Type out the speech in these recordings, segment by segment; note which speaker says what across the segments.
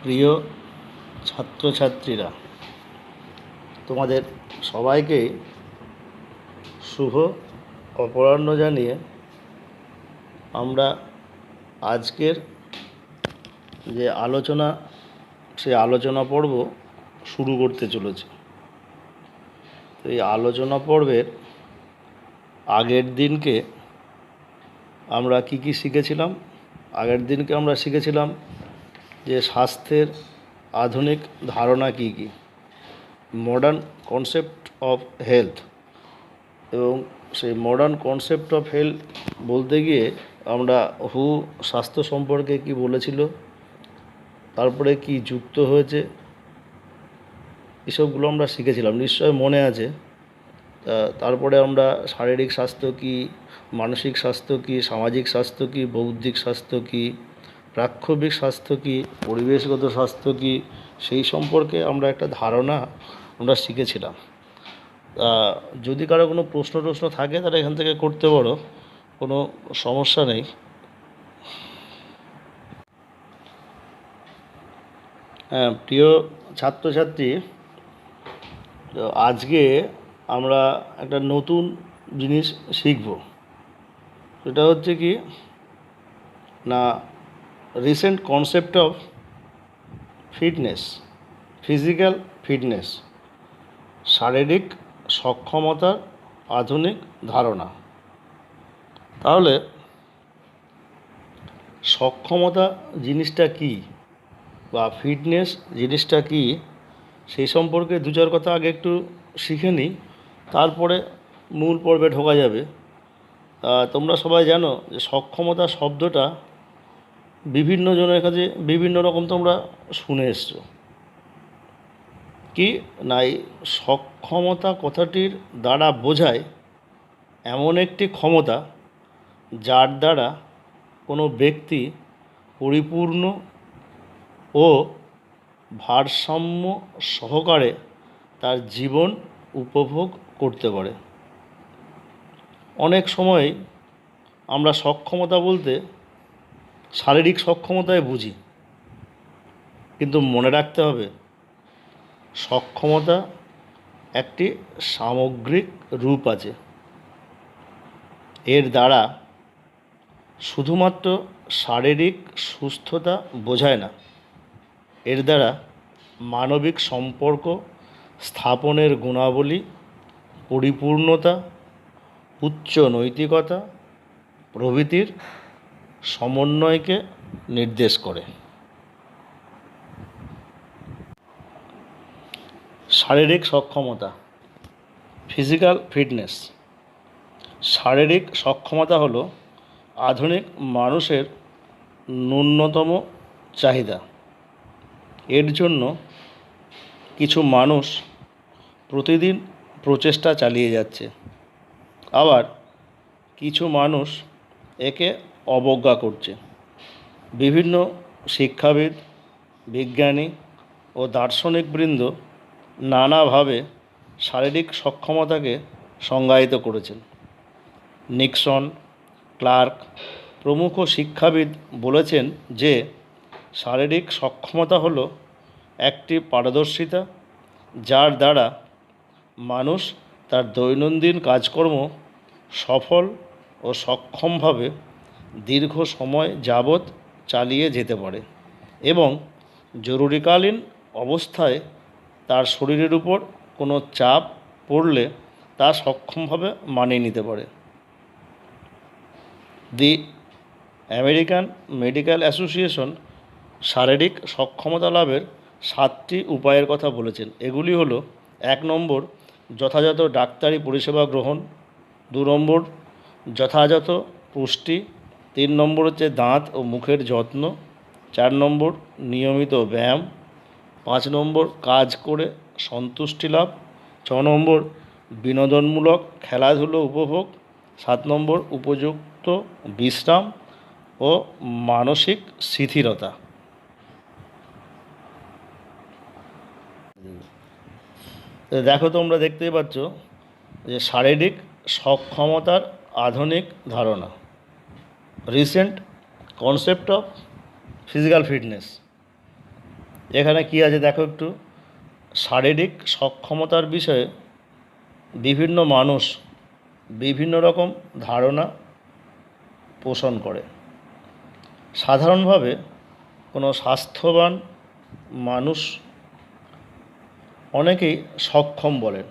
Speaker 1: প্রিয় ছাত্রছাত্রীরা, তোমাদের সবাইকে শুভ অপরাহ্ন জানিয়ে আমরা আজকের যে আলোচনা সেই আলোচনা পর্ব শুরু করতে চলেছি। তো এই আলোচনা পর্বের আগের দিনকে আমরা কি শিখেছিলাম? আগের দিনকে আমরা শিখেছিলাম যে স্বাস্থ্যের আধুনিক ধারণা কি মডার্ন কনসেপ্ট অফ হেলথ। এবং সেই মডার্ন কনসেপ্ট অফ হেলথ বলতে গিয়ে আমরা স্বাস্থ্য সম্পর্কে কি বলেছিল, তারপরে কি যুক্ত হয়েছে, এসবগুলো আমরা শিখেছিলাম, নিশ্চয় মনে আছে। তারপরে আমরা শারীরিক স্বাস্থ্য কী, মানসিক স্বাস্থ্য কী, সামাজিক স্বাস্থ্য কী, বৌদ্ধিক স্বাস্থ্য কী, প্রাক্ষবিক স্বাস্থ্য কী, পরিবেশগত স্বাস্থ্য কী, সেই সম্পর্কে আমরা একটা ধারণা আমরা শিখেছিলাম। যদি কারো কোনো প্রশ্ন থাকে তাহলে এখান থেকে করতে পারো, কোনো সমস্যা নেই। হ্যাঁ, প্রিয় ছাত্রছাত্রী, তো আজকে আমরা একটা নতুন জিনিস শিখব। সেটা হচ্ছে কি না, recent concept of fitness, physical fitness, শারীরিক সক্ষমতার আধুনিক ধারণা। তাহলে সক্ষমতা জিনিসটা কি বা ফিটনেস জিনিসটা কি, সেই সম্পর্কে দু চার কথা আগে একটু শিখে নিই, তারপরে মূল পর্বে ঢোকা যাবে। তোমরা সবাই জানো যে সক্ষমতা শব্দটা বিভিন্ন জনের কাছে বিভিন্ন রকম তোমরা শুনে এসছো। কি না, এই সক্ষমতা কথাটির দ্বারা বোঝায় এমন একটি ক্ষমতা যার দ্বারা কোনো ব্যক্তি পরিপূর্ণ ও ভারসাম্য সহকারে তার জীবন উপভোগ করতে পারে। অনেক সময় আমরা সক্ষমতা বলতে শারীরিক সক্ষমতায় বুঝি, কিন্তু মনে রাখতে হবে সক্ষমতা একটি সামগ্রিক রূপ আছে। এর দ্বারা শুধুমাত্র শারীরিক সুস্থতা বোঝায় না, এর দ্বারা মানবিক সম্পর্ক স্থাপনের গুণাবলী, পরিপূর্ণতা, উচ্চ নৈতিকতা প্রভৃতির সমন্বয়কে নির্দেশ করে। শারীরিক সক্ষমতা, ফিজিক্যাল ফিটনেস। শারীরিক সক্ষমতা হলো আধুনিক মানুষের ন্যূনতম চাহিদা। এর জন্য কিছু মানুষ প্রতিদিন প্রচেষ্টা চালিয়ে যাচ্ছে, আবার কিছু মানুষ একে অবজ্ঞা করছে। বিভিন্ন শিক্ষাবিদ, বিজ্ঞানী ও দার্শনিকবৃন্দ নানাভাবে শারীরিক সক্ষমতাকে সংজ্ঞায়িত করেছেন। নিক্সন, ক্লার্ক প্রমুখ শিক্ষাবিদ বলেছেন যে শারীরিক সক্ষমতা হলো একটি পারদর্শিতা যার দ্বারা মানুষ তার দৈনন্দিন কাজকর্ম সফল ও সক্ষমভাবে দীর্ঘ সময় যাবৎ চালিয়ে যেতে পারে এবং জরুরিকালীন অবস্থায় তার শরীরের উপর কোনো চাপ পড়লে তা সক্ষমভাবে মানিয়ে নিতে পারে। দি আমেরিকান মেডিকেল অ্যাসোসিয়েশন শারীরিক সক্ষমতা লাভের 7টি উপায়ের কথা বলেছেন। এগুলি হলো: 1 নম্বর, যথাযথ ডাক্তারি পরিষেবা গ্রহণ। 2 নম্বর, যথাযথ পুষ্টি। 3 নম্বর হচ্ছে দাঁত ও মুখের যত্ন। 4 নম্বর, নিয়মিত ব্যায়াম। 5 নম্বর, কাজ করে সন্তুষ্টি লাভ। 6 নম্বর, বিনোদনমূলক খেলাধুলো উপভোগ। 7 নম্বর, উপযুক্ত বিশ্রাম ও মানসিক স্থিরতা। দেখো, তোমরা দেখতেই পাচ্ছ যে শারীরিক সক্ষমতার আধুনিক ধারণা, recent concept of physical fitness. এখানে কি আছে দেখো একটু। শারীরিক সক্ষমতার বিষয়ে বিভিন্ন মানুষ বিভিন্ন রকম ধারণা পোষণ করে। সাধারণভাবে কোনো স্বাস্থ্যবান মানুষ অনেকেই সক্ষম বলেন।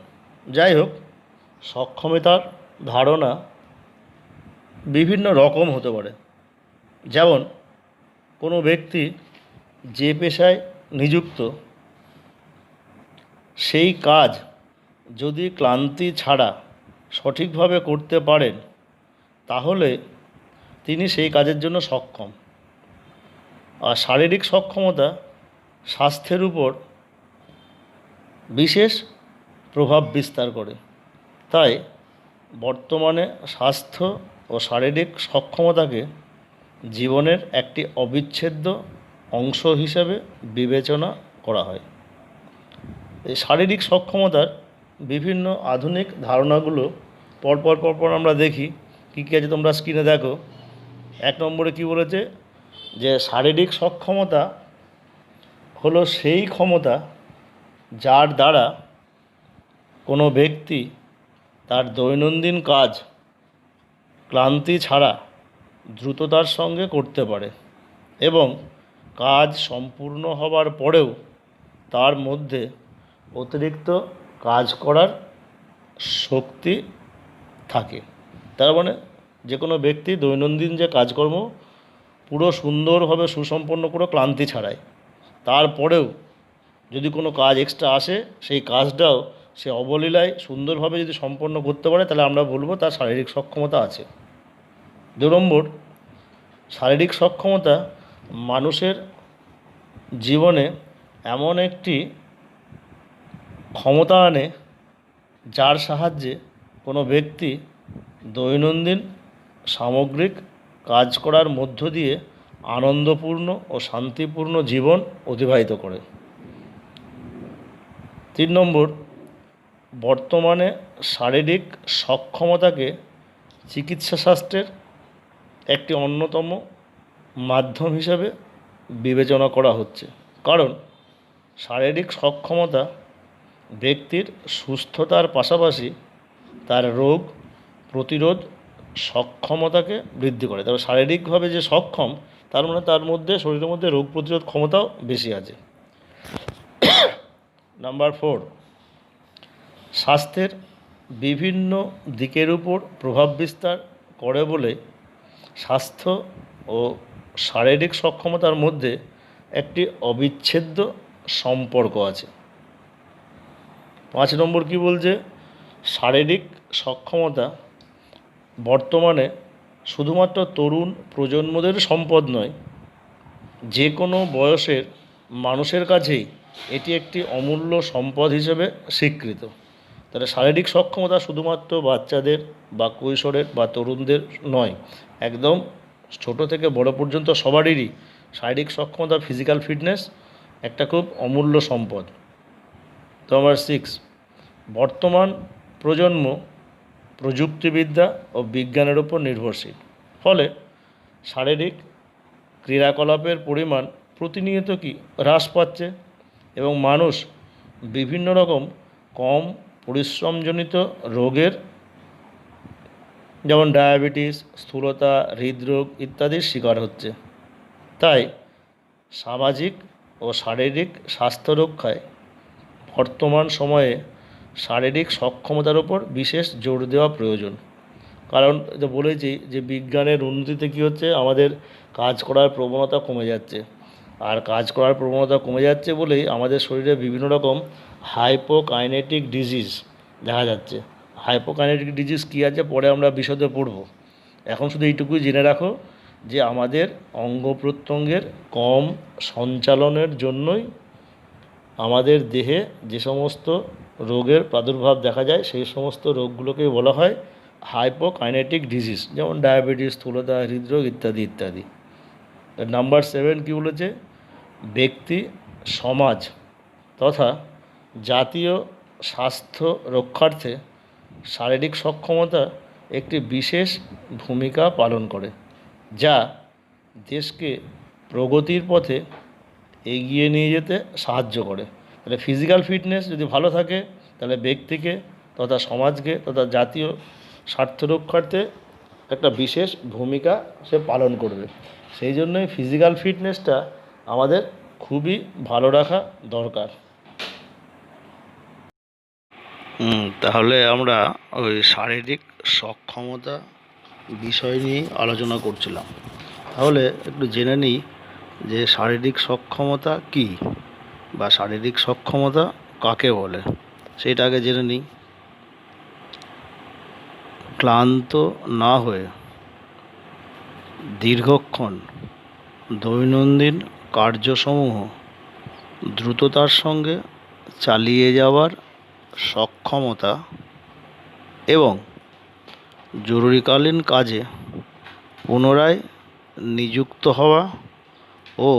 Speaker 1: যাই হোক, সক্ষমতার ধারণা বিভিন্ন রকম হতে পারে। যেমন কোনো ব্যক্তি যে পেশায় নিযুক্ত সেই কাজ যদি ক্লান্তি ছাড়া সঠিকভাবে করতে পারেন তাহলে তিনি সেই কাজের জন্য সক্ষম। আর শারীরিক সক্ষমতা স্বাস্থ্যের উপর বিশেষ প্রভাব বিস্তার করে। তাই বর্তমানে স্বাস্থ্য ও শারীরিক সক্ষমতাকে জীবনের একটি অবিচ্ছেদ্য অংশ হিসেবে বিবেচনা করা হয়। এই শারীরিক সক্ষমতার বিভিন্ন আধুনিক ধারণাগুলো পরপর আমরা দেখি কী কী আছে। তোমরা স্ক্রিনে দেখো। 1 নম্বরে কি বলেছে, যে শারীরিক সক্ষমতা হলো সেই ক্ষমতা যার দ্বারা কোনো ব্যক্তি তার দৈনন্দিন কাজ ক্লান্তি ছাড়া দ্রুততার সঙ্গে করতে পারে এবং কাজ সম্পূর্ণ হবার পরেও তার মধ্যে অতিরিক্ত কাজ করার শক্তি থাকে। তার মানে যে কোনো ব্যক্তি দৈনন্দিন যে কাজকর্ম পুরো সুন্দরভাবে সুসম্পন্ন করে ক্লান্তি ছাড়াই, তারপরেও যদি কোনো কাজ এক্সট্রা আসে সেই কাজটাও সে অবলীলায় সুন্দরভাবে যদি সম্পন্ন করতে পারে তাহলে আমরা বলবো তার শারীরিক সক্ষমতা আছে। 2 নম্বর, শারীরিক সক্ষমতা মানুষের জীবনে এমন একটি ক্ষমতা আনে যার সাহায্যে কোনো ব্যক্তি দৈনন্দিন সামগ্রিক কাজ করার মধ্য দিয়ে আনন্দপূর্ণ ও শান্তিপূর্ণ জীবন অতিবাহিত করে। 3 নম্বর, বর্তমানে শারীরিক সক্ষমতাকে চিকিৎসাশাস্ত্রের একটি অন্যতম মাধ্যম হিসেবে বিবেচনা করা হচ্ছে, কারণ শারীরিক সক্ষমতা ব্যক্তির সুস্থতার পাশাপাশি তার রোগ প্রতিরোধ সক্ষমতাকে বৃদ্ধি করে। তবে শারীরিকভাবে যে সক্ষম তার মানে তার মধ্যে শরীরের মধ্যে রোগ প্রতিরোধ ক্ষমতাও বেশি আছে। নাম্বার 4, স্বাস্থ্যের বিভিন্ন দিকের উপর প্রভাব বিস্তার করে বলে স্বাস্থ্য ও শারীরিক সক্ষমতার মধ্যে একটি অবিচ্ছেদ্য সম্পর্ক আছে। 5 নম্বর কি বলছে, শারীরিক সক্ষমতা বর্তমানে শুধুমাত্র তরুণ প্রজন্মদের সম্পদ নয়, যে কোনো বয়সের মানুষের কাছেই এটি একটি অমূল্য সম্পদ হিসেবে স্বীকৃত। তাহলে শারীরিক সক্ষমতা শুধুমাত্র বাচ্চাদের বা কৈশোরের বা তরুণদের নয়, একদম ছোট থেকে বড় পর্যন্ত সবারই শারীরিক সক্ষমতা ফিজিক্যাল ফিটনেস একটা খুব অমূল্য সম্পদ। নাম্বার 6, বর্তমান প্রজন্ম প্রযুক্তিবিদ্যা ও বিজ্ঞানের উপর নির্ভরশীল, ফলে শারীরিক ক্রিয়াকলাপের পরিমাণ প্রতিনিয়ত হ্রাস পাচ্ছে এবং মানুষ বিভিন্ন রকম কম পরিশ্রমজনিত রোগের যেমন ডায়াবেটিস, স্থূলতা, হৃদরোগ ইত্যাদির শিকার হচ্ছে। তাই সামাজিক ও শারীরিক স্বাস্থ্য রক্ষায় বর্তমান সময়ে শারীরিক সক্ষমতার উপর বিশেষ জোর দেওয়া প্রয়োজন। কারণ বলেছি যে বিজ্ঞানের উন্নতিতে কী হচ্ছে, আমাদের কাজ করার প্রবণতা কমে যাচ্ছে, আর কাজ করার প্রবণতা কমে যাচ্ছে বলেই আমাদের শরীরে বিভিন্ন রকম হাইপোকাইনেটিক ডিজিজ দেখা যাচ্ছে। হাইপোকাইনেটিক ডিজিজ কী আছে পরে আমরা বিশদে পড়ব। এখন শুধু এইটুকুই জেনে রাখো যে আমাদের অঙ্গ প্রত্যঙ্গের কম সঞ্চালনের জন্যই আমাদের দেহে যে সমস্ত রোগের প্রাদুর্ভাব দেখা যায় সেই সমস্ত রোগগুলোকে বলা হয় হাইপোকাইনেটিক ডিজিজ, যেমন ডায়াবেটিস, স্থূলতা, হৃদরোগ ইত্যাদি ইত্যাদি। নাম্বার 7 কী বলেছে, ব্যক্তি, সমাজ তথা জাতীয় স্বাস্থ্য রক্ষার্থে শারীরিক সক্ষমতা একটি বিশেষ ভূমিকা পালন করে, যা দেশকে প্রগতির পথে এগিয়ে নিয়ে যেতে সাহায্য করে। তাহলে ফিজিক্যাল ফিটনেস যদি ভালো থাকে তাহলে ব্যক্তিকে তথা সমাজকে তথা জাতীয় স্বার্থ রক্ষার্থে একটা বিশেষ ভূমিকা সে পালন করবে। সেই জন্যই ফিজিক্যাল ফিটনেসটা আমাদের খুবই ভালো রাখা দরকার। তাহলে আমরা ওই শারীরিক সক্ষমতা বিষয় নিয়ে আলোচনা করছিলাম। তাহলে একটু জেনে নিই যে শারীরিক সক্ষমতা কী বা শারীরিক সক্ষমতা কাকে বলে, সেটা আগে জেনে নিই। ক্লান্ত না হয়ে দীর্ঘক্ষণ দৈনন্দিন কার্যসমূহ দ্রুততার সঙ্গে চালিয়ে যাওয়ার সক্ষমতা এবং জরুরিকালীন কাজে পুনরায় নিযুক্ত হওয়া ও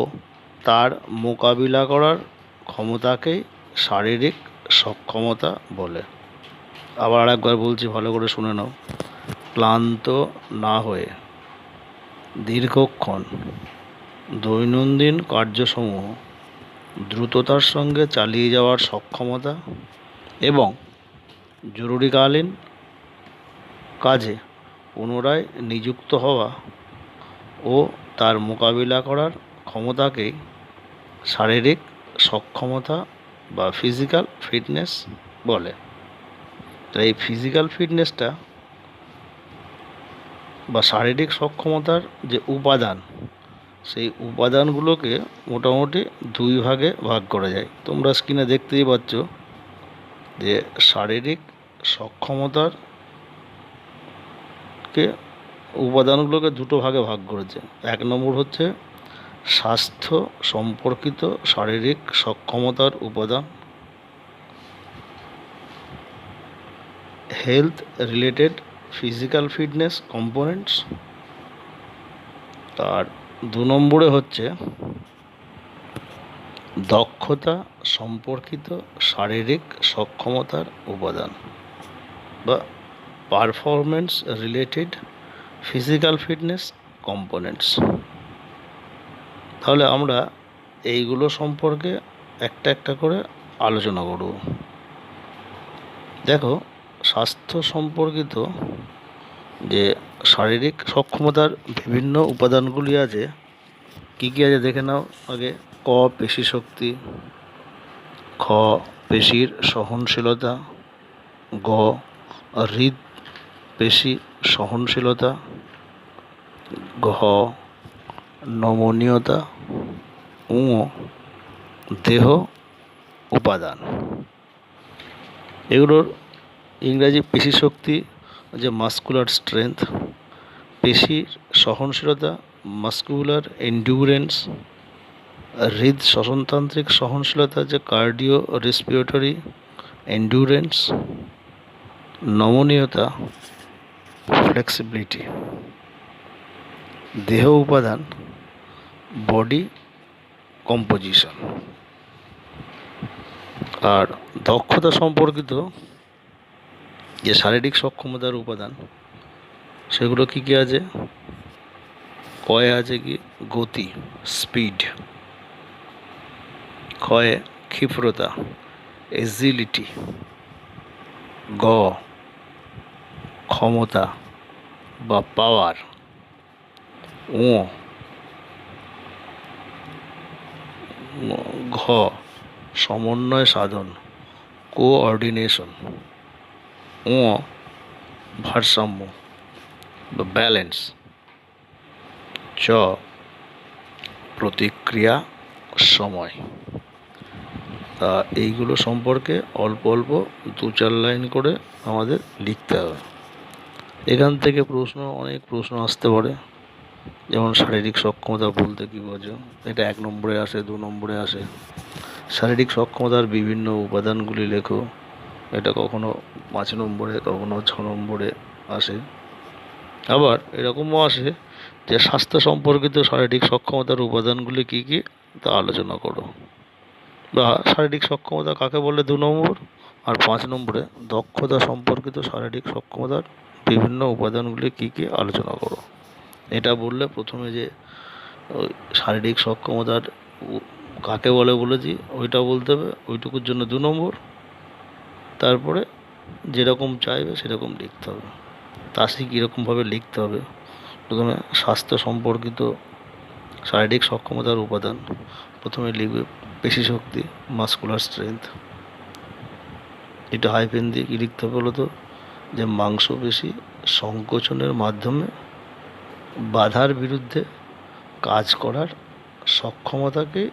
Speaker 1: তার মোকাবিলা করার ক্ষমতাকেই শারীরিক সক্ষমতা বলে। আবার আরেকবার বলছি, ভালো করে শুনে নাও। ক্লান্ত না হয়ে দীর্ঘক্ষণ দৈনন্দিন কার্যসমূহ দ্রুততার সঙ্গে চালিয়ে যাওয়ার সক্ষমতা এবং জরুরিকালীন কাজে পুনরায় নিযুক্ত হওয়া ও তার মোকাবিলা করার ক্ষমতাকেই শারীরিক সক্ষমতা বা ফিজিক্যাল ফিটনেস বলে। তো এই ফিজিক্যাল ফিটনেসটা বা শারীরিক সক্ষমতার যে উপাদান, সেই উপাদানগুলোকে মোটামুটি দুই ভাগে ভাগ করা যায়। তোমরা স্ক্রিনে দেখতেই পাচ্ছ যে শারীরিক সক্ষমতার উপাদানগুলোকে দুটো ভাগে ভাগ করেছে। এক নম্বর হচ্ছে স্বাস্থ্য সম্পর্কিত শারীরিক সক্ষমতার উপাদান, health related physical fitness components. আর দু নম্বরে হচ্ছে দক্ষতা সম্পর্কিত শারীরিক সক্ষমতার উপাদান বা performance related physical fitness components. তাহলে আমরা এইগুলো সম্পর্কে একটা একটা করে আলোচনা করব। দেখো, স্বাস্থ্য সম্পর্কিত যে শারীরিক সক্ষমতার বিভিন্ন উপাদানগুলি আছে, কী কী আছে দেখে নাও আগে। ক, পেশি শক্তি। খ, পেশির সহনশীলতা। গ, হৃদ পেশি সহনশীলতা। ঘ, নমনীয়তা। উ, দেহ উপাদান। এগুলোর ইংরাজি পেশি শক্তি যে মাস্কুলার স্ট্রেংথ, পেশির সহনশীলতা মাস্কুলার এন্ডিউরেন্স, হৃদ শ্বসনতান্ত্রিক সহনশীলতা যে কার্ডিও রেসপিরেটরি এন্ডিউরেন্স, নমনীয়তা ফ্লেক্সিবিলিটি, দেহ উপাদান বডি কম্পোজিশন। আর দক্ষতা সম্পর্কিত যে শারীরিক সক্ষমতার উপাদান, সেগুলো কী কী আছে। কয়ে আছে কি গতি, স্পিড। ক্ষয়ে ক্ষিপ্রতা, এজিলিটি। গ, ক্ষমতা বা পাওয়ার। ও, ঘ, সমন্বয় সাধন, কোঅর্ডিনেশন। ও, ভারসাম্য বা ব্যালেন্স। চ, প্রতিক্রিয়া সময়। এইগুলো সম্পর্কে অল্প অল্প 2-4 লাইন করে আমাদের লিখতে হবে। এখান থেকে অনেক প্রশ্ন আসতে পারে। যেমন শারীরিক সক্ষমতা বলতে কী বোঝো, এটা 1 নম্বরে আসে, 2 নম্বরে আসে। শারীরিক সক্ষমতার বিভিন্ন উপাদানগুলি লেখো, এটা কখনো 5 নম্বরে, কখনো 6 নম্বরে আসে। আবার এরকমও আসে যে স্বাস্থ্য সম্পর্কিত শারীরিক সক্ষমতার উপাদানগুলি কী কী তা আলোচনা করো, বা শারীরিক সক্ষমতা কাকে বলে 2 নম্বর। আর 5 নম্বরে দক্ষতা সম্পর্কিত শারীরিক সক্ষমতার বিভিন্ন উপাদানগুলি কী কী আলোচনা করো। এটা বললে প্রথমে যে শারীরিক সক্ষমতার কাকে বলে বলেছি ওইটা বলতে হবে, ওইটুকুর জন্য 2 নম্বর। তারপরে যেরকম চাইবে সেরকম লিখতে হবে। তা সে কীরকমভাবে লিখতে হবে, প্রথমে স্বাস্থ্য সম্পর্কিত শারীরিক সক্ষমতার উপাদান, প্রথমে লিখবে পেশিশক্তি, মাস্কুলার স্ট্রেংথ। এটা হাইফেন দিয়ে কী লিখতে হবে বলো তো, যে মাংসপেশি সংকোচনের মাধ্যমে বাধার বিরুদ্ধে কাজ করার সক্ষমতাকে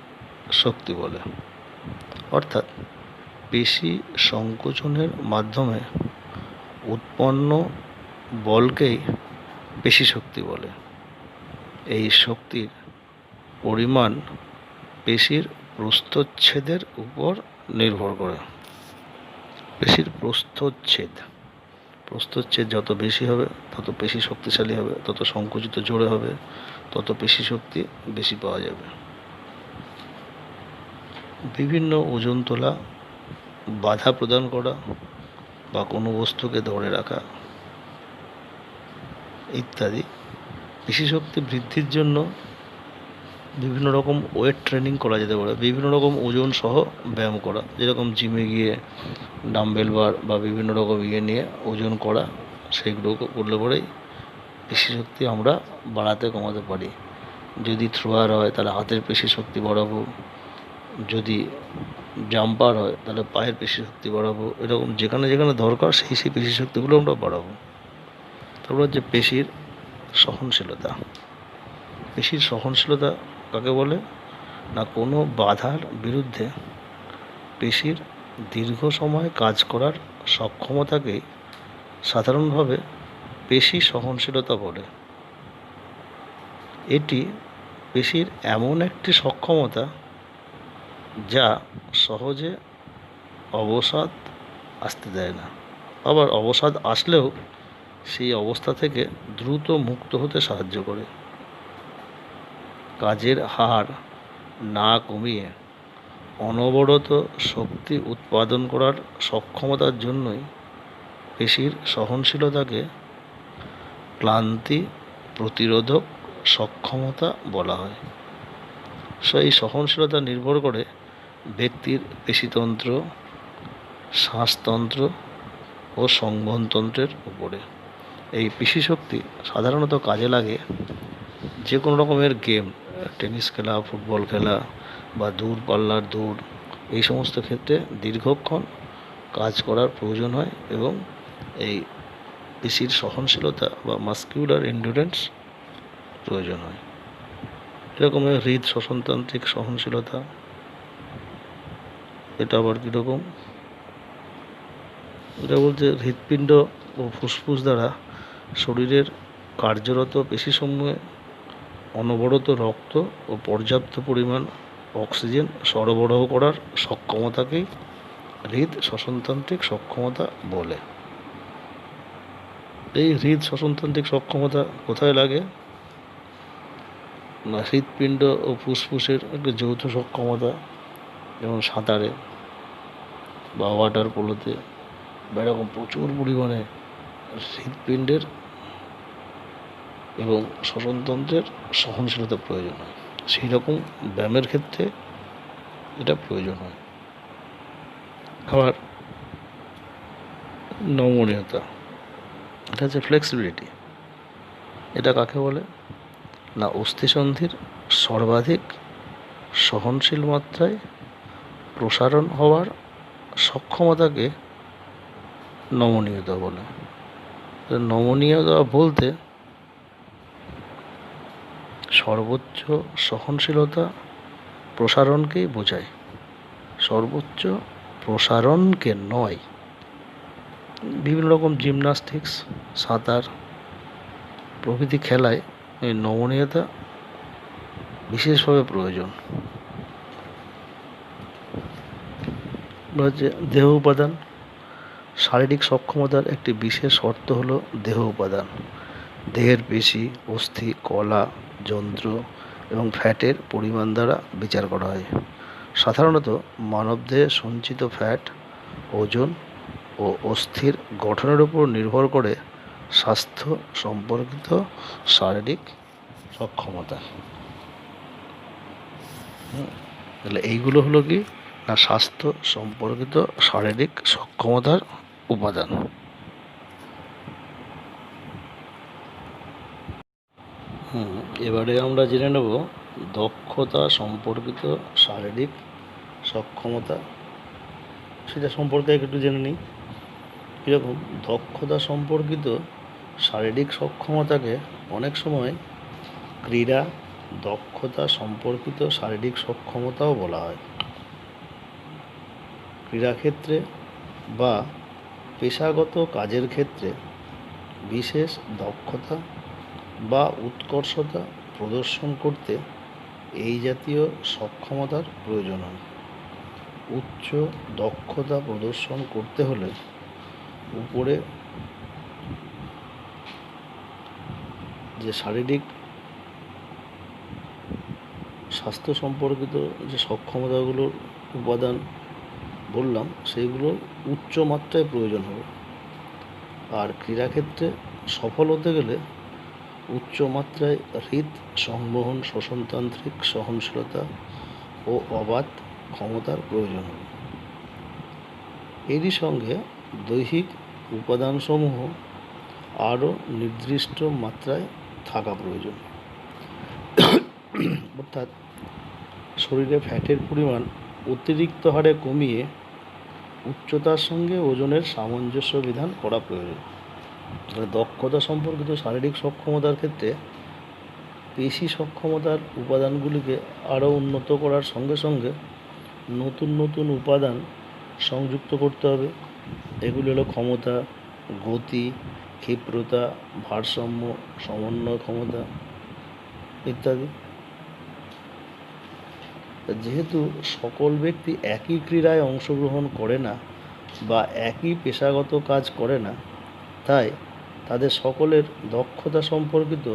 Speaker 1: শক্তি বলে। অর্থাৎ পেশি সংকোচনের মাধ্যমে উৎপন্ন বলকেই পেশিশক্তি বলে। এই শক্তির পরিমাণ পেশির প্রস্থচ্ছেদের উপর নির্ভর করে। পেশির প্রস্থচ্ছেদ যত বেশি হবে তত পেশি শক্তিশালী হবে, তত সংকুচিত জোরে হবে, তত পেশি শক্তি বেশি পাওয়া যাবে। বিভিন্ন ওজন তোলা, বাধা প্রদান করা বা কোনো বস্তুকে ধরে রাখা ইত্যাদি পেশিশক্তি বৃদ্ধির জন্য বিভিন্ন রকম ওয়েট ট্রেনিং করা যেতে পারে। বিভিন্ন রকম ওজন সহ ব্যায়াম করা, যেরকম জিমে গিয়ে ডাম্বেল বার বা বিভিন্ন রকম নিয়ে ওজন করা, সেগুলো করলে পরেই পেশিশক্তি আমরা বাড়াতে কমাতে পারি। যদি থ্রোয়ার হয় তাহলে হাতের পেশিশক্তি বাড়াবো, যদি জাম্পার হয় তাহলে পায়ের পেশিশক্তি বাড়াবো। এরকম যেখানে যেখানে দরকার সেই পেশিশক্তিগুলো আমরা বাড়াবো। তারপর হচ্ছে পেশির সহনশীলতা। পেশির সহনশীলতা কাকে বলে না, কোনো বাধার বিরুদ্ধে পেশির দীর্ঘ সময় কাজ করার সক্ষমতাকে সাধারণভাবে পেশি সহনশীলতা বলে। এটি পেশির এমন একটি সক্ষমতা যা সহজে অবসাদ আসতে দেয় না, আবার অবসাদ আসলেও সেই অবস্থা থেকে দ্রুত মুক্ত হতে সাহায্য করে। কাজের হার না কমিয়ে অনবরত শক্তি উৎপাদন করার সক্ষমতার জন্যই পেশির সহনশীলতাকে ক্লান্তি প্রতিরোধক সক্ষমতা বলা হয়। এই সহনশীলতা নির্ভর করে ব্যক্তির পেশিতন্ত্র, শ্বাসতন্ত্র ও সংবহনতন্ত্রের উপরে। এই পেশিশক্তি সাধারণত কাজে লাগে যে কোনো রকমের গেম, টেনিস খেলা, ফুটবল খেলা বা দূরপাল্লার দৌড়, এই সমস্ত ক্ষেত্রে দীর্ঘক্ষণ কাজ করার প্রয়োজন হয় এবং এই পেশির সহনশীলতা বা মাস্কিউলার এন্ডুরেন্স প্রয়োজন হয়। এরকম হৃদ শ্বসনতান্ত্রিক সহনশীলতা, এটা আবার কীরকম, এটা বলছে হৃৎপিণ্ড ও ফুসফুস দ্বারা শরীরের কার্যরত পেশিসমূহে অনবরত রক্ত ও পর্যাপ্ত পরিমাণ অক্সিজেন সরবরাহ করার সক্ষমতাকেই হৃদ শ্বসনতান্ত্রিক সক্ষমতা বলে। এই হৃদ শ্বসনতান্ত্রিক সক্ষমতা কোথায় লাগে না, হৃৎপিণ্ড ও ফুসফুসের একটা যৌথ সক্ষমতা, যেমন সাঁতারে বা ওয়াটার পোলোতে বা এরকম প্রচুর পরিমাণে হৃৎপিণ্ডের এবং শ্বসনতন্ত্রের সহনশীলতা প্রয়োজন হয়, সেই রকম ব্যায়ামের ক্ষেত্রে এটা প্রয়োজন হয়। আবার নমনীয়তা, এটা হচ্ছে ফ্লেক্সিবিলিটি। এটা কাকে বলে না, অস্থিসন্ধির সর্বাধিক সহনশীল মাত্রায় প্রসারণ হওয়ার সক্ষমতাকে নমনীয়তা বলে। নমনীয়তা বলতে সর্বোচ্চ সহনশীলতা প্রসারণকেই বোঝায়, সর্বোচ্চ প্রসারণকে নয়। বিভিন্ন রকম জিমনাস্টিক্স, সাঁতার প্রভৃতি খেলায় এই নমনীয়তা বিশেষভাবে প্রয়োজন। হচ্ছে দেহ উপাদান। শারীরিক সক্ষমতার একটি বিশেষ শর্ত হলো দেহ উপাদান। দেহের পেশি, অস্থি, কলা, যন্ত্র এবং ফ্যাটের পরিমাণ দ্বারা বিচার করা হয়। সাধারণত মানবদেহে সঞ্চিত ফ্যাট, ওজন ও অস্থির গঠনের উপর নির্ভর করে স্বাস্থ্য সম্পর্কিত শারীরিক সক্ষমতা। তাহলে এইগুলো হলো কি না স্বাস্থ্য সম্পর্কিত শারীরিক সক্ষমতার উপাদান। এবারে আমরা জেনে নেব দক্ষতা সম্পর্কিত শারীরিক সক্ষমতা, সেটা সম্পর্কে একটু জেনে নিই। কীরকম? দক্ষতা সম্পর্কিত শারীরিক সক্ষমতাকে অনেক সময় ক্রীড়া দক্ষতা সম্পর্কিত শারীরিক সক্ষমতাও বলা হয়। ক্রীড়াক্ষেত্রে বা পেশাগত কাজের ক্ষেত্রে বিশেষ দক্ষতা বা উৎকর্ষতা প্রদর্শন করতে এই জাতীয় সক্ষমতার প্রয়োজন হয়। উচ্চ দক্ষতা প্রদর্শন করতে হলে উপরে যে শারীরিক স্বাস্থ্য সম্পর্কিত যে সক্ষমতাগুলোর উপাদান বললাম সেইগুলো উচ্চ মাত্রায় প্রয়োজন হবে। আর ক্রীড়াক্ষেত্রে সফল হতে গেলে উচ্চ মাত্রায় হৃদ সংবহন শ্বসনতান্ত্রিক সহনশীলতা ও অবাধ ক্ষমতার প্রয়োজন হবে। এরই সঙ্গে দৈহিক উপাদানসমূহ আরও নির্দিষ্ট মাত্রায় থাকা প্রয়োজন। অর্থাৎ শরীরে ফ্যাটের পরিমাণ অতিরিক্ত হারে কমিয়ে উচ্চতার সঙ্গে ওজনের সামঞ্জস্য বিধান করা প্রয়োজন। দক্ষতা সম্পর্কিত শারীরিক সক্ষমতার ক্ষেত্রে পেশি সক্ষমতার উপাদানগুলিকে আরও উন্নত করার সঙ্গে সঙ্গে নতুন নতুন উপাদান সংযুক্ত করতে হবে। এগুলি হলো ক্ষমতা, গতি, ক্ষিপ্রতা, ভারসাম্য, সমন্বয় ক্ষমতা ইত্যাদি। যেহেতু সকল ব্যক্তি একই ক্রীড়ায় অংশগ্রহণ করে না বা একই পেশাগত কাজ করে না, তাই তাদের সকলের দক্ষতা সম্পর্কিত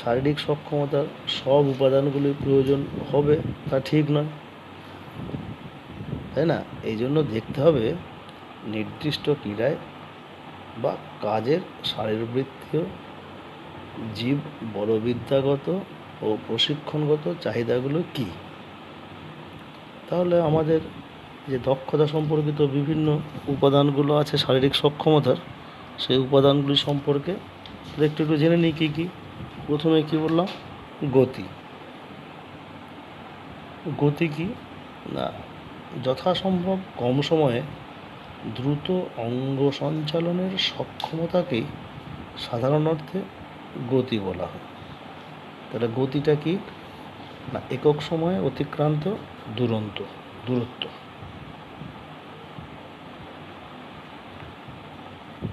Speaker 1: শারীরিক সক্ষমতার সব উপাদানগুলির প্রয়োজন হবে তা ঠিক নয়, তাই না? এই জন্য দেখতে হবে নির্দিষ্ট ক্রীড়ায় বা কাজের শারীরবৃত্তীয় জীব বলবিদ্যাগত ও প্রশিক্ষণগত চাহিদাগুলো কী। তাহলে আমাদের যে দক্ষতা সম্পর্কিত বিভিন্ন উপাদানগুলো আছে শারীরিক সক্ষমতার, সেই উপাদানগুলি সম্পর্কে একটু একটু জেনে নিই কী কী। প্রথমে কি বললাম? গতি। গতি কি না যথাসম্ভব কম সময়ে দ্রুত অঙ্গ সঞ্চালনের সক্ষমতাকেই সাধারণ অর্থে গতি বলা হয়। তাহলে গতিটা কি না একক সময়ে অতিক্রান্ত দূরত্ব।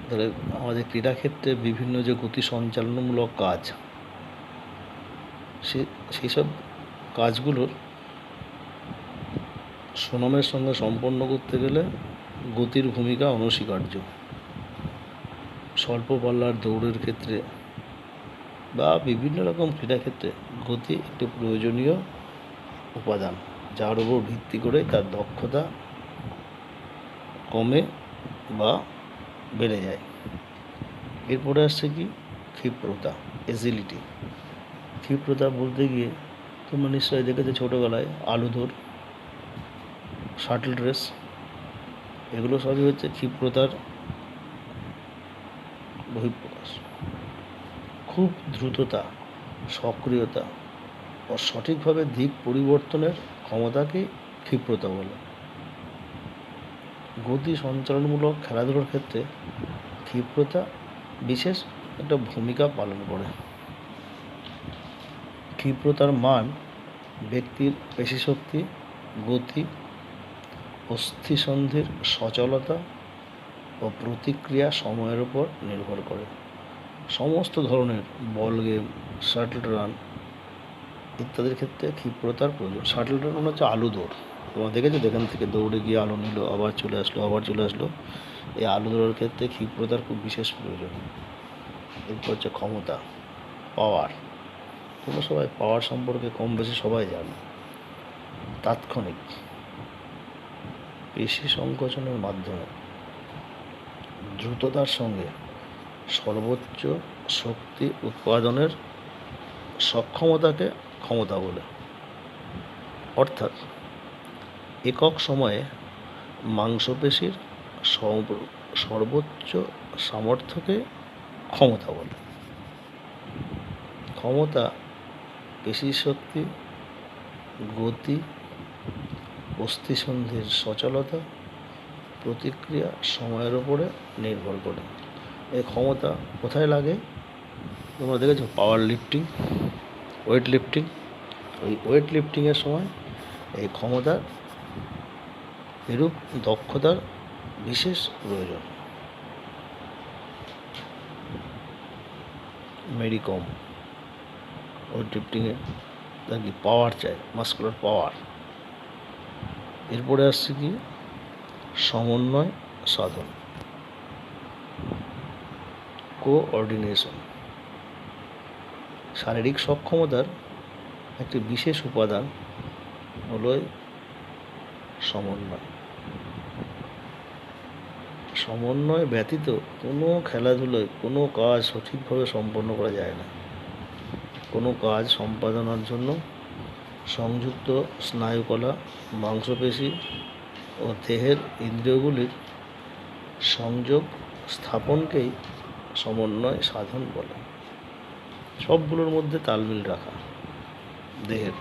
Speaker 1: তাহলে আমাদের ক্রীড়াক্ষেত্রে বিভিন্ন যে গতি সঞ্চালনমূলক কাজ, সেই সব কাজগুলোর সুনামের সঙ্গে সম্পন্ন করতে গেলে গতির ভূমিকা অনস্বীকার্য। স্বল্প পাল্লার দৌড়ের ক্ষেত্রে বা বিভিন্ন রকম ক্রীড়াক্ষেত্রে গতি একটি প্রয়োজনীয় উপাদান, যার উপর ভিত্তি করে তার দক্ষতা কমে বা বেড়ে যায়। এরপরে আসছে কি? ক্ষিপ্রতা, এজিলিটি। ক্ষিপ্রতা বলতে গিয়ে তোমরা নিশ্চয়ই দেখেছো ছোটোবেলায় আলুদৌড়, শাটল রেস, এগুলো সবই হচ্ছে ক্ষিপ্রতার বহিঃপ্রকাশ। খুব দ্রুততা, সক্রিয়তা ও সঠিকভাবে দিক পরিবর্তনের ক্ষমতাকে ক্ষিপ্রতা বলে। গতি সঞ্চালনমূলক খেলাধুলার ক্ষেত্রে ক্ষিপ্রতা বিশেষ একটা ভূমিকা পালন করে। ক্ষিপ্রতার মান ব্যক্তির পেশিশক্তি, গতি, অস্থিসন্ধির সচলতা ও প্রতিক্রিয়া সময়ের উপর নির্ভর করে। সমস্ত ধরনের বল গেম, শাটল রান ইত্যাদির ক্ষেত্রে ক্ষিপ্রতার প্রয়োজন। শাটল রান হচ্ছে আলু দৌড়, তোমরা দেখেছো? এখান থেকে দৌড়ে গিয়ে আলু নিল, আবার চলে আসলো। এই আলু দৌড়ের ক্ষেত্রে ক্ষিপ্রতার খুব বিশেষ প্রয়োজন। এরপর হচ্ছে ক্ষমতা, পাওয়ার। তোমরা সবাই পাওয়ার সম্পর্কে কম বেশি সবাই জানো। তাৎক্ষণিক পেশি সংকোচনের মাধ্যমে দ্রুততার সঙ্গে সর্বোচ্চ শক্তি উৎপাদনের সক্ষমতাকে ক্ষমতা বলে। অর্থাৎ একক সময়ে মাংসপেশির সর্বোচ্চ সামর্থ্যকে ক্ষমতা বলে। ক্ষমতা পেশিশক্তি, গতি, অস্থিসন্ধির সচলতা, প্রতিক্রিয়া সময়ের উপরে নির্ভর করে। এই ক্ষমতা কোথায় লাগে? তোমরা দেখেছো পাওয়ার লিফটিং, ওয়েট লিফটিং। ওই ওয়েট লিফটিংয়ের সময় এই ক্ষমতার এরূপ দক্ষতার বিশেষ প্রয়োজন। মেরি কম ওয়েট লিফটিংয়ে তার কি পাওয়ার চাই, মাস্কুলার পাওয়ার। এরপরে আসছে কি সমন্বয় সাধন, কোঅর্ডিনেশন। শারীরিক সক্ষমতার একটি বিশেষ উপাদান হলো সমন্বয়। সমন্বয় ব্যতীত কোনো খেলাধুলোয় কোনো কাজ সঠিকভাবে সম্পন্ন করা যায় না। কোনো কাজ সম্পাদনার জন্য সংযুক্ত স্নায়ুকলা, মাংসপেশি ও দেহের ইন্দ্রিয়গুলির সংযোগ স্থাপনকেই সমন্বয় সাধন বলে। সবগুলোর মধ্যে তালমিল রাখা দেহের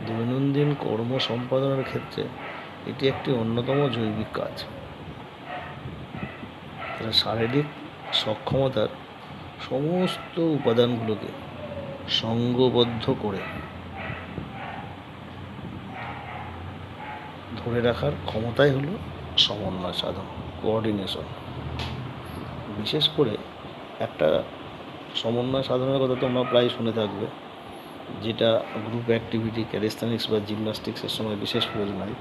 Speaker 1: দৈনন্দিন কর্ম সম্পাদনের ক্ষেত্রে এটি একটি অন্যতম জৈবিক কাজ। তারা শারীরিক সক্ষমতার সমস্ত উপাদানগুলোকে সঙ্গবদ্ধ করে ধরে রাখার ক্ষমতাই হলো সমন্বয় সাধন, কোঅর্ডিনেশন। বিশেষ করে একটা সমন্বয় সাধনের কথা তোমরা প্রায় শুনে থাকবে, যেটা গ্রুপ অ্যাক্টিভিটি, ক্যালিস্থেনিক্স বা জিমন্যাস্টিক্সের সময় বিশেষ প্রয়োজন হয়।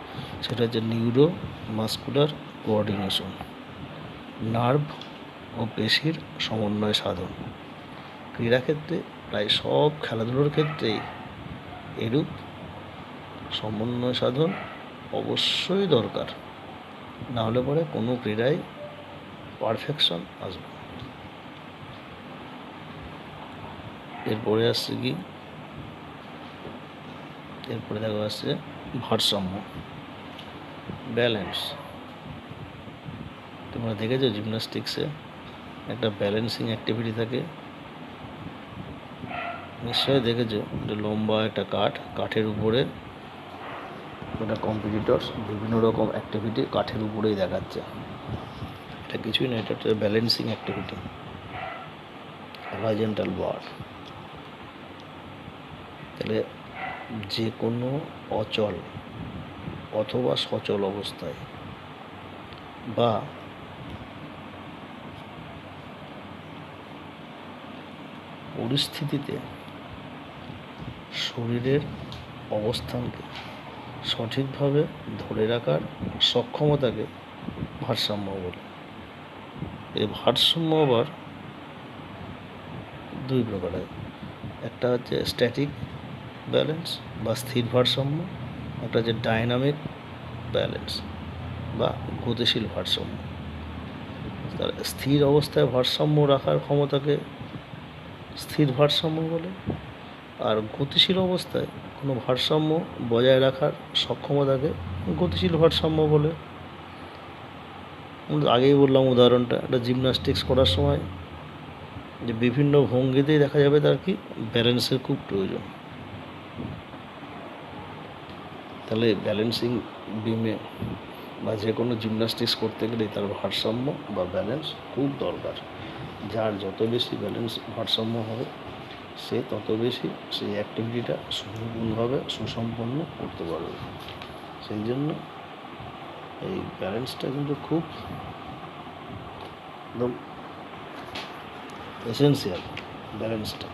Speaker 1: সেটা হচ্ছে নিউরো মাস্কুলার কোঅর্ডিনেশন, নার্ভ ও পেশির সমন্বয় সাধন। ক্রীড়াক্ষেত্রে প্রায় সব খেলাধুলোর ক্ষেত্রেই এরূপ সমন্বয় সাধন অবশ্যই দরকার, না হলে পরে কোনো ক্রীড়ায় পারফেকশন আসবে। এরপরে আসছে কি, এরপরে দেখা আসছে ভারসাম্য, ব্যালেন্স। তোমরা দেখেছো জিমন্যাস্টিক্সে একটা ব্যালেন্সিং অ্যাক্টিভিটি থাকে, নিশ্চয়ই দেখেছো। একটা লম্বা একটা কাঠের উপরে একটা কম্পিটিটরস বিভিন্ন রকম অ্যাক্টিভিটি কাঠের উপরেই দেখাচ্ছে। এটা কিছুই না, এটা হচ্ছে ব্যালেন্সিং অ্যাক্টিভিটি, হরাইজন্টাল বার। তাহলে যে কোনো অচল অথবা সচল অবস্থায় বা পরিস্থিতিতে শরীরের অবস্থানকে সঠিকভাবে ধরে রাখার সক্ষমতাকে ভারসাম্য বলে। এই ভারসাম্য আবার দুই প্রকার হয়। একটা হচ্ছে স্ট্যাটিক ব্যালেন্স বা স্থির ভারসাম্য, একটা হচ্ছে ডাইনামিক ব্যালেন্স বা গতিশীল ভারসাম্য। তার স্থির অবস্থায় ভারসাম্য রাখার ক্ষমতাকে স্থির ভারসাম্য বলে, আর গতিশীল অবস্থায় কোনো ভারসাম্য বজায় রাখার সক্ষমতাকে গতিশীল ভারসাম্য বলে। আগেই বললাম উদাহরণটা, একটা জিমন্যাস্টিক্স করার সময় যে বিভিন্ন ভঙ্গিতেই দেখা যাবে তার কি ব্যালেন্সের খুব প্রয়োজন। তাহলে ব্যালেন্সিং বিমে বা যে কোনো জিমন্যাস্টিক্স করতে গেলে তার ভারসাম্য বা ব্যালেন্স খুব দরকার। যার যত বেশি ব্যালেন্স ভারসাম্য হবে সে তত বেশি সেই অ্যাক্টিভিটিটা সুনিপুণভাবে সুসম্পন্ন করতে পারবে। সেই জন্য এই ব্যালেন্সটা কিন্তু খুব একদম এসেন্সিয়াল, ব্যালেন্সটা।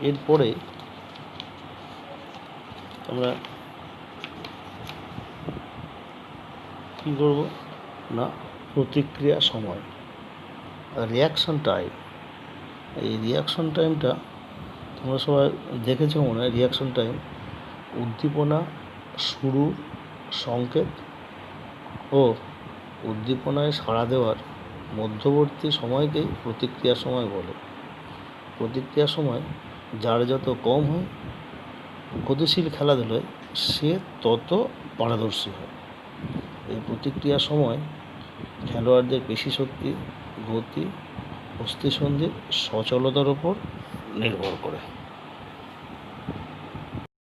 Speaker 1: এরপরে আমরা কী করব না, প্রতিক্রিয়া সময়, রিয়াকশন টাইম। এই রিয়াকশন টাইমটা তোমরা সবাই দেখেছো মনে হয়। রিয়াকশন টাইম উদ্দীপনা শুরুর সংকেত ও উদ্দীপনায় সাড়া দেওয়ার মধ্যবর্তী সময়কেই প্রতিক্রিয়ার সময় বলে। প্রতিক্রিয়ার সময় যার যত কম হয় গতিশীল খেলাধুলায় সে তত পারদর্শী হয়। এই প্রতিক্রিয়ার সময় খেলোয়াড়দের পেশিশক্তি, গতি, অস্থিসন্ধির সচলতার ওপর নির্ভর করে।